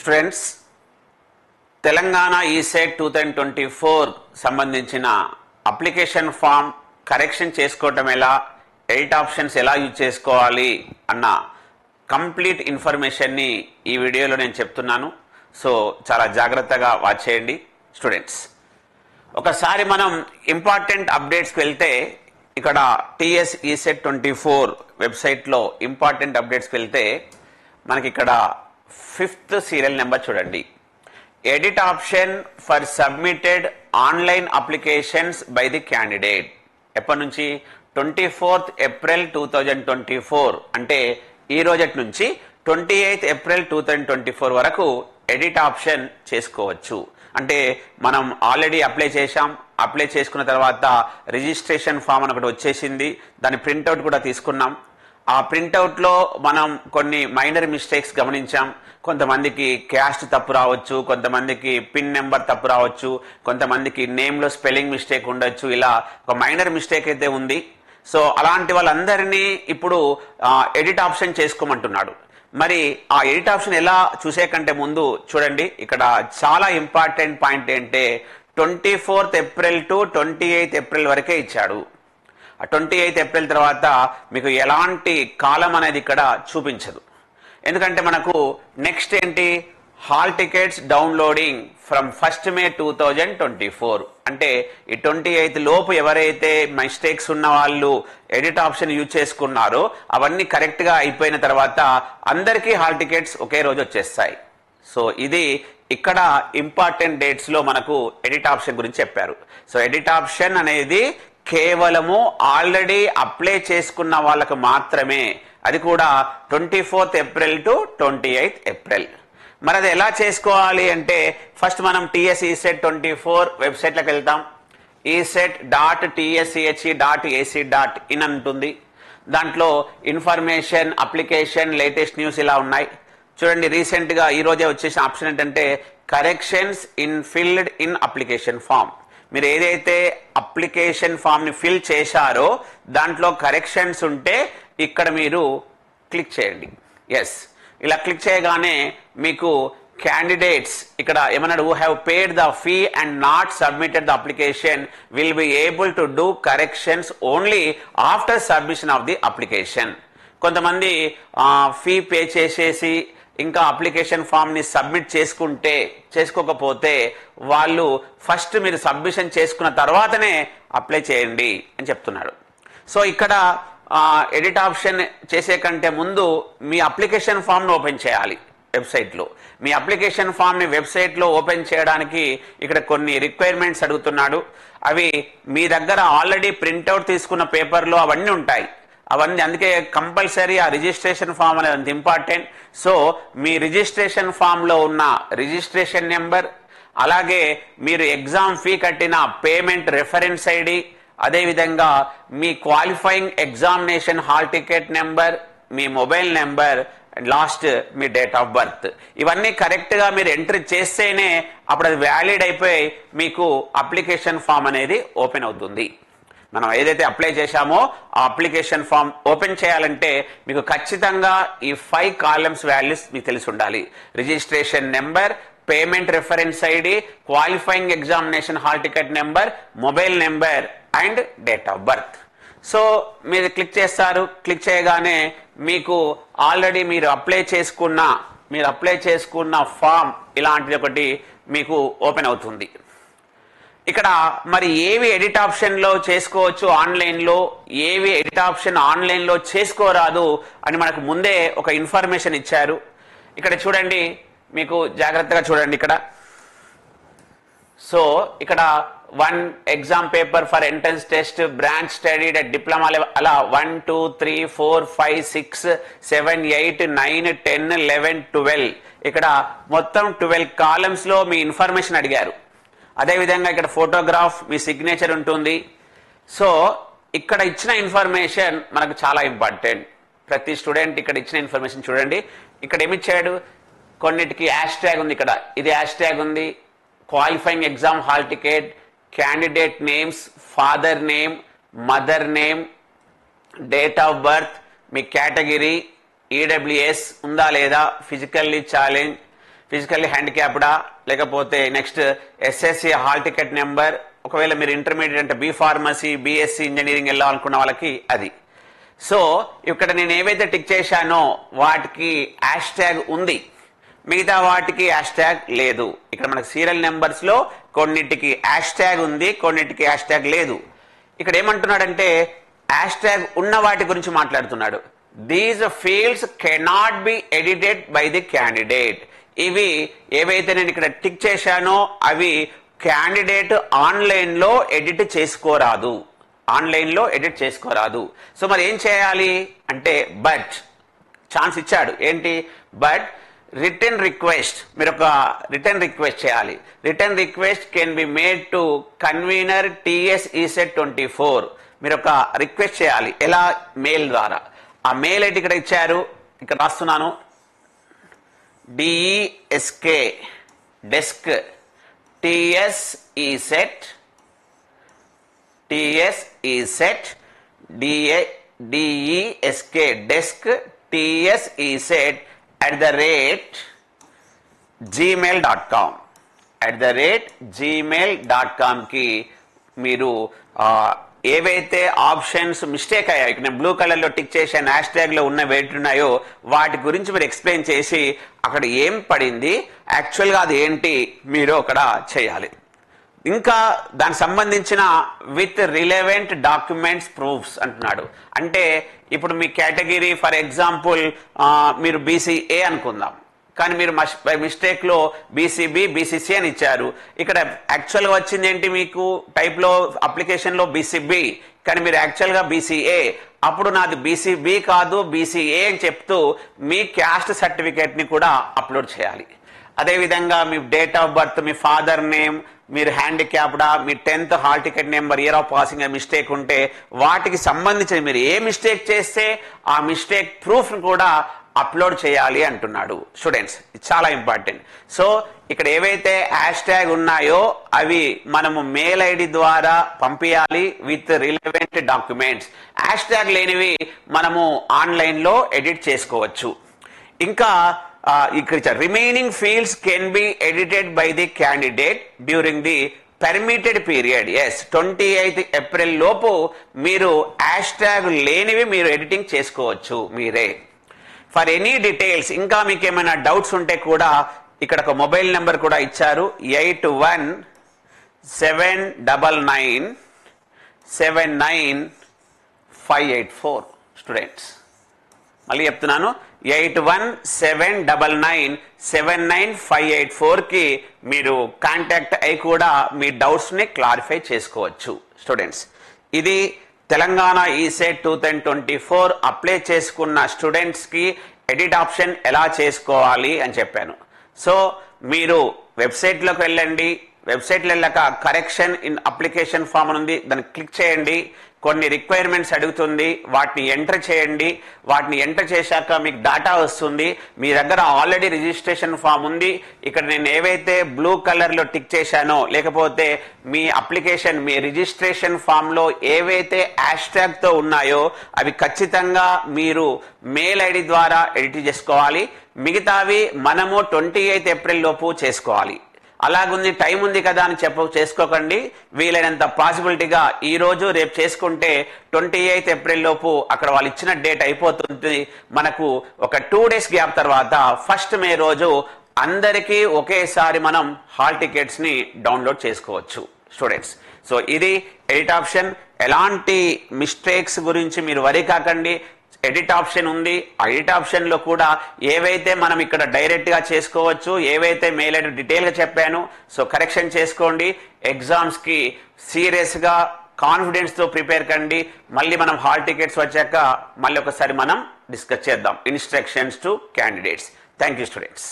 Students, Telangana ECET 2024 సంబంధించిన application form correction చేసుకోవటం ఎలా, ఎడిట్ ఆప్షన్స్ ఎలా యూజ్ చేసుకోవాలి అన్న కంప్లీట్ ఇన్ఫర్మేషన్ని ఈ వీడియోలో నేను చెప్తున్నాను. సో చాలా జాగ్రత్తగా వాచ్ చేయండి స్టూడెంట్స్. ఒకసారి మనం ఇంపార్టెంట్ అప్డేట్స్కి వెళ్తే ఇక్కడ టీఎస్ ఈసెట్ 24 వెబ్సైట్లో ఇంపార్టెంట్ అప్డేట్స్కి వెళ్తే మనకి ఇక్కడ 5th సీరియల్ నెంబర్ చూడండి. Edit option for submitted online applications by the candidate. ఎప్పటి నుంచి? 24th ఏప్రిల్ 2024 అంటే ఈ రోజటి నుంచి 28th ఏప్రిల్ 2024 వరకు ఎడిట్ ఆప్షన్ చేసుకోవచ్చు. అంటే మనం ఆల్రెడీ అప్లై చేశాం, అప్లై చేసుకున్న తర్వాత రిజిస్ట్రేషన్ ఫామ్ అని ఒకటి వచ్చేసింది, దాని ప్రింట్అవుట్ కూడా తీసుకున్నాం. ఆ ప్రింట్అవుట్లో మనం కొన్ని మైనర్ మిస్టేక్స్ గమనించాం. కొంతమందికి క్యాస్ట్ తప్పు రావచ్చు, కొంతమందికి పిన్ నెంబర్ తప్పు రావచ్చు, కొంతమందికి నేమ్లో స్పెల్లింగ్ మిస్టేక్ ఉండొచ్చు. ఇలా ఒక మైనర్ మిస్టేక్ అయితే ఉంది. సో అలాంటి వాళ్ళందరినీ ఇప్పుడు ఎడిట్ ఆప్షన్ చేసుకోమంటున్నాడు. మరి ఆ ఎడిట్ ఆప్షన్ ఎలా చూసే కంటే ముందు చూడండి, ఇక్కడ చాలా ఇంపార్టెంట్ పాయింట్ ఏంటంటే 24th April to 28th April వరకే ఇచ్చాడు. 28th ఏప్రిల్ తర్వాత మీకు ఎలాంటి కాలం అనేది ఇక్కడ చూపించదు. ఎందుకంటే మనకు నెక్స్ట్ ఏంటి, hall tickets downloading from 1st May 2024 అంటే ఈ 28th లోపు ఎవరైతే మిస్టేక్స్ ఉన్న వాళ్ళు ఎడిట్ ఆప్షన్ యూజ్ చేసుకున్నారో అవన్నీ కరెక్ట్ గా అయిపోయిన తర్వాత అందరికీ హాల్ టికెట్స్ ఒకే రోజు వచ్చేస్తాయి. సో ఇది ఇక్కడ ఇంపార్టెంట్ డేట్స్ లో మనకు ఎడిట్ ఆప్షన్ గురించి చెప్పారు. సో ఎడిట్ ఆప్షన్ అనేది కేవలము ఆల్రెడీ అప్లై చేసుకున్న వాళ్ళకు మాత్రమే, అది కూడా 24th April to 28th April. మరి అది ఎలా చేసుకోవాలి అంటే ఫస్ట్ మనం టీఎస్ ఈసెట్ 24 వెబ్సైట్లోకి వెళ్తాం. eset.tschE.ac.in ఉంటుంది. దాంట్లో ఇన్ఫర్మేషన్, అప్లికేషన్, లేటెస్ట్ న్యూస్ ఇలా ఉన్నాయి. చూడండి, రీసెంట్ గా ఈ రోజే వచ్చేసిన ఆప్షన్ ఏంటంటే corrections in filled in application form. మీరు ఏదైతే అప్లికేషన్ ఫామ్ ని ఫిల్ చేశారో దాంట్లో కరెక్షన్స్ ఉంటే ఇక్కడ మీరు క్లిక్ చేయండి. ఎస్, ఇలా క్లిక్ చేయగానే మీకు క్యాండిడేట్స్ ఇక్కడ ఏమన్నాడు, who have paid the fee and not submitted the application will be able to do corrections only after submission of the application. కొంతమంది ఫీ పే చేసేసి ఇంకా అప్లికేషన్ ఫామ్ ని సబ్మిట్ చేసుకోకపోతే వాళ్ళు ఫస్ట్ మీరు సబ్మిషన్ చేసుకున్న తర్వాతనే అప్లై చేయండి అని చెప్తున్నాడు. సో ఇక్కడ ఎడిట్ ఆప్షన్ చేసే కంటే ముందు మీ అప్లికేషన్ ఫామ్ ను ఓపెన్ చేయాలి వెబ్సైట్లో. మీ అప్లికేషన్ ఫామ్ ని వెబ్సైట్ లో ఓపెన్ చేయడానికి ఇక్కడ కొన్ని రిక్వైర్మెంట్స్ అడుగుతున్నాడు. అవి మీ దగ్గర ఆల్రెడీ ప్రింట్అవుట్ తీసుకున్న పేపర్లో అవన్నీ ఉంటాయి. అవన్నీ అందుకే కంపల్సరీ ఆ రిజిస్ట్రేషన్ ఫామ్ అనేది అంత ఇంపార్టెంట్. సో మీ రిజిస్ట్రేషన్ ఫామ్ లో ఉన్న రిజిస్ట్రేషన్ నెంబర్, అలాగే మీరు ఎగ్జామ్ ఫీ కట్టిన పేమెంట్ రెఫరెన్స్ ఐడి, అదేవిధంగా మీ qualifying examination hall ticket number, మీ మొబైల్ నెంబర్, లాస్ట్ మీ డేట్ ఆఫ్ బర్త్, ఇవన్నీ కరెక్ట్ గా మీరు ఎంట్రీ చేస్తేనే అప్పుడు అది వ్యాలిడ్ అయిపోయి మీకు అప్లికేషన్ ఫామ్ అనేది ఓపెన్ అవుతుంది. మనం ఏదైతే అప్లై చేశామో ఆ అప్లికేషన్ ఫామ్ ఓపెన్ చేయాలంటే మీకు ఖచ్చితంగా ఈ 5 కాలమ్స్ వాల్యూస్ మీకు తెలిసి ఉండాలి. Registration number, payment reference ID, qualifying examination hall ticket number, mobile number and date of birth. So మీరు క్లిక్ చేస్తారు. క్లిక్ చేయగానే మీకు ఆల్రెడీ మీరు అప్లై చేసుకున్న ఫామ్ ఇలాంటిది ఒకటి మీకు ఓపెన్ అవుతుంది. ఇక్కడ మరి ఏవి ఎడిట్ ఆప్షన్ లో చేసుకోవచ్చు ఆన్లైన్ లో, ఏవి ఎడిట్ ఆప్షన్ ఆన్లైన్ లో చేసుకోరాదు అని మనకు ముందే ఒక ఇన్ఫర్మేషన్ ఇచ్చారు. ఇక్కడ చూడండి, మీకు జాగ్రత్తగా చూడండి ఇక్కడ. సో ఇక్కడ 1 exam paper for entrance test branch studied at diploma level, అలా 1 2 3 4 5 6 7 8 9 10 11 12 ఇక్కడ మొత్తం 12 కాలమ్స్ లో మీ ఇన్ఫర్మేషన్ అడిగారు. అదేవిధంగా ఇక్కడ ఫోటోగ్రాఫ్, మీ సిగ్నేచర్ ఉంటుంది. సో ఇక్కడ ఇచ్చిన ఇన్ఫర్మేషన్ మనకు చాలా ఇంపార్టెంట్. ప్రతి స్టూడెంట్ ఇక్కడ ఇచ్చిన ఇన్ఫర్మేషన్ చూడండి. ఇక్కడ ఏమిచ్చాడు, కొన్నిటికి హ్యాష్ ట్యాగ్ ఉంది. ఇక్కడ ఇది హ్యాష్ ట్యాగ్ ఉంది. Qualifying exam hall ticket, candidate names, father name, mother name, date of birth, me category, EWS ఉందా లేదా, ఫిజికల్లీ ఛాలెంజ్, ఫిజికల్లీ హ్యాండిక్యాప్డా, లేకపోతే next SSC hall ticket number, ఒకవేళ మీరు ఇంటర్మీడియట్ అంటే బీ ఫార్మసీ, బీఎస్సీ ఇంజనీరింగ్ వెళ్ళాలనుకున్న వాళ్ళకి అది. So ఇక్కడ నేను ఏవైతే టిక్ చేశానో వాటికి హ్యాష్ ట్యాగ్ ఉంది, మిగతా వాటికి హ్యాష్ ట్యాగ్ లేదు. ఇక్కడ మనకు సీరియల్ నెంబర్స్ లో కొన్నిటికి హ్యాష్ ట్యాగ్ ఉంది, కొన్నిటికి హ్యాష్ ట్యాగ్ లేదు. ఇక్కడ ఏమంటున్నాడంటే హ్యాష్ ట్యాగ్ ఉన్న వాటి గురించి మాట్లాడుతున్నాడు. These fields cannot be edited by the candidate. ఇవి ఏవైతే నేను ఇక్కడ టిక్ చేశానో అవి క్యాండిడేట్ ఆన్లైన్ లో ఎడిట్ చేసుకోరాదు, ఆన్లైన్ లో ఎడిట్ చేసుకోరాదు. సో మరి ఏం చేయాలి అంటే బట్ ఛాన్స్ ఇచ్చాడు ఏంటి, బట్ రిటర్న్ రిక్వెస్ట్, మీరు ఒక రిటర్న్ రిక్వెస్ట్ చేయాలి. Return request can be made to convener TS ECET 24. మీరు ఒక రిక్వెస్ట్ చేయాలి, ఎలా, మెయిల్ ద్వారా. ఆ మెయిల్ ఐడి ఇక్కడ ఇచ్చారు, ఇక్కడ రాస్తున్నాను, D E S K desk TS ECET D E S K desk TS ECET @gmail.com @gmail.com కి మీరు ఏవైతే ఆప్షన్స్ మిస్టేక్ అయ్యాయి, నేను బ్లూ కలర్ లో టిక్ చేశాను, హ్యాష్ ట్యాగ్ లో ఉన్న వేటి ఉన్నాయో వాటి గురించి మీరు ఎక్స్ప్లెయిన్ చేసి అక్కడ ఏం పడింది, యాక్చువల్ గా అది ఏంటి మీరు అక్కడ చేయాలి. ఇంకా దానికి సంబంధించిన విత్ రిలవెంట్ డాక్యుమెంట్స్ ప్రూఫ్స్ అంటున్నాడు. అంటే ఇప్పుడు మీ కేటగిరీ ఫర్ ఎగ్జాంపుల్ మీరు బీసీఏ అనుకుందాం, కానీ మీరు బై మిస్టేక్ లో బీసీబీ బీసీసీ అని ఇచ్చారు. ఇక్కడ యాక్చువల్ గా వచ్చింది ఏంటి, మీకు టైప్ లో అప్లికేషన్ లో బీసీబీ, కానీ మీరు యాక్చువల్ గా బీసీఏ. అప్పుడు నాది బీసీబీ కాదు బీసీఏ అని చెప్తూ మీ క్యాస్ట్ సర్టిఫికేట్ ని కూడా అప్లోడ్ చేయాలి. అదేవిధంగా మీ డేట్ ఆఫ్ బర్త్, మీ ఫాదర్ నేమ్, మీరు హ్యాండిక్యాప్డా, మీ 10th hall ticket number, year of passing mistake ఉంటే వాటికి సంబంధించిన మీరు ఏ మిస్టేక్ చేస్తే ఆ మిస్టేక్ ప్రూఫ్ కూడా అప్లోడ్ చేయాలి అంటున్నాడు. స్టూడెంట్స్ ఇది చాలా ఇంపార్టెంట్. సో ఇక్కడ ఏవైతే హ్యాష్ ట్యాగ్ ఉన్నాయో అవి మనము మెయిల్ ఐడి ద్వారా పంపించాలి with relevant documents. Hashtag లేనివి మనము ఆన్లైన్ లో ఎడిట్ చేసుకోవచ్చు. ఇంకా ఇక్కడ remaining fields can be edited by the candidate during the permitted period. Yes, 28 April లోపు మీరు హ్యాష్ ట్యాగ్ లేనివి మీరు ఎడిటింగ్ చేసుకోవచ్చు మీరే. ఫర్ ఎనీ డీటెయిల్స్, ఇంకా మీకు ఏమైనా డౌట్స్ ఉంటే కూడా ఇక్కడ ఒక మొబైల్ నెంబర్ కూడా ఇచ్చారు, 8179979584. స్టూడెంట్స్ మళ్ళీ చెప్తున్నాను, 8179979584 కి మీరు కాంటాక్ట్ అయి కూడా మీ డౌట్స్ ని క్లారిఫై చేసుకోవచ్చు. స్టూడెంట్స్ ఇది తెలంగాణ ఈసెట్ 2024 అప్లై చేసుకున్న స్టూడెంట్స్ కి ఎడిట్ ఆప్షన్ ఎలా చేసుకోవాలి అని చెప్పాను. సో మీరు వెబ్సైట్ లోకి వెళ్ళండి, వెబ్సైట్ లో వెళ్ళాక కరెక్షన్ ఇన్ అప్లికేషన్ ఫామ్ ఉంది, దాన్ని క్లిక్ చేయండి. కొన్ని రిక్వైర్మెంట్స్ అడుగుతుంది, వాటిని ఎంటర్ చేయండి. వాటిని ఎంటర్ చేశాక మీకు డాటా వస్తుంది. మీ దగ్గర ఆల్రెడీ రిజిస్ట్రేషన్ ఫామ్ ఉంది. ఇక్కడ నేను ఏవైతే బ్లూ కలర్ లో టిక్ చేశానో, లేకపోతే మీ అప్లికేషన్ మీ రిజిస్ట్రేషన్ ఫామ్ లో ఏవైతే హ్యాష్ ట్యాగ్ తో ఉన్నాయో అవి ఖచ్చితంగా మీరు మెయిల్ ఐడి ద్వారా ఎడిట్ చేసుకోవాలి. మిగతావి మనము 28 ఏప్రిల్ లోపు చేసుకోవాలి. అలాగుంది, టైం ఉంది కదా అని చేసుకోకండి. వీలైనంత పాసిబిలిటీగా ఈ రోజు రేపు చేసుకుంటే 28 ఏప్రిల్ లోపు అక్కడ వాళ్ళు ఇచ్చిన డేట్ అయిపోతుంది. మనకు ఒక 2 days గ్యాప్ తర్వాత 1st మే రోజు అందరికీ ఒకేసారి మనం హాల్ టికెట్స్ ని డౌన్లోడ్ చేసుకోవచ్చు. స్టూడెంట్స్ సో ఇది ఎడిట్ ఆప్షన్. ఎలాంటి మిస్టేక్స్ గురించి మీరు వరి కాకండి. ఎడిట్ ఆప్షన్ ఉంది. ఆ ఎడిట్ ఆప్షన్ లో కూడా ఏవైతే మనం ఇక్కడ డైరెక్ట్ గా చేసుకోవచ్చు, ఏవైతే మెయిల్ ఐడి డీటెయిల్ గా చెప్పాను, సో కరెక్షన్ చేసుకోండి. ఎగ్జామ్స్ కి సీరియస్ గా కాన్ఫిడెన్స్ తో ప్రిపేర్ కండి. మళ్ళీ మనం హాల్ టికెట్స్ వచ్చాక మళ్ళీ ఒకసారి మనం డిస్కస్ చేద్దాం instructions to candidates. Thank you students.